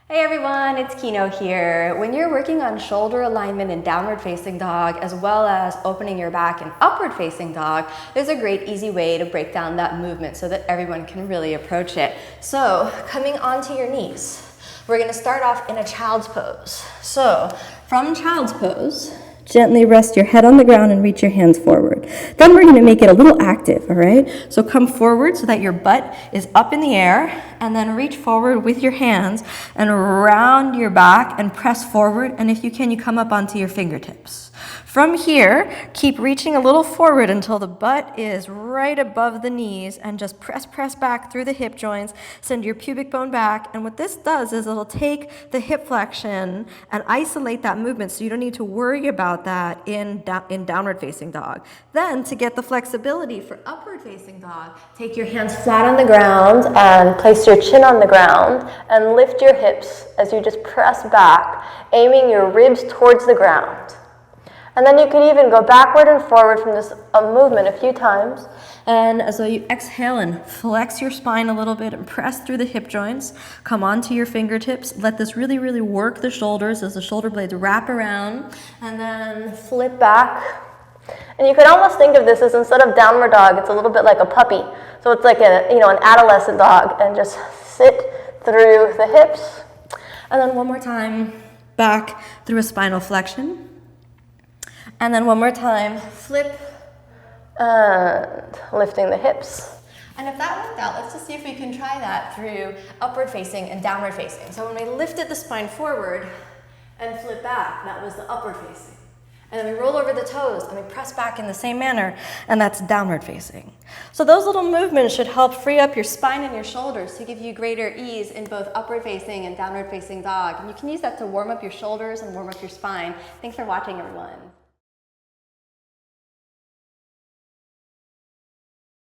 Hey everyone, it's Kino here. When you're working on shoulder alignment in downward facing dog, as well as opening your back in upward facing dog, there's a great easy way to break down that movement so that everyone can really approach it. So, coming onto your knees, we're gonna start off in a child's pose. So, from child's pose, gently rest your head on the ground and reach your hands forward. Then we're going to make it a little active, all right? So come forward so that your butt is up in the air, and then reach forward with your hands and round your back and press forward. And if you can, you come up onto your fingertips. From here, keep reaching a little forward until the butt is right above the knees, and just press back through the hip joints, send your pubic bone back. And what this does is it'll take the hip flexion and isolate that movement so you don't need to worry about that in downward facing dog. Then to get the flexibility for upward facing dog, take your hands flat on the ground and place your chin on the ground and lift your hips as you just press back, aiming your ribs towards the ground. And then you can even go backward and forward from this movement a few times. And so you exhale and flex your spine a little bit and press through the hip joints. Come onto your fingertips. Let this really, really work the shoulders as the shoulder blades wrap around. And then flip back. And you can almost think of this as, instead of downward dog, it's a little bit like a puppy. So it's like an adolescent dog. And just sit through the hips. And then one more time, back through a spinal flexion. And then one more time, flip and lifting the hips. And if that worked out, let's just see if we can try that through upward facing and downward facing. So when we lifted the spine forward and flip back, that was the upward facing. And then we roll over the toes and we press back in the same manner, and that's downward facing. So those little movements should help free up your spine and your shoulders to give you greater ease in both upward facing and downward facing dog. And you can use that to warm up your shoulders and warm up your spine. Thanks for watching, everyone.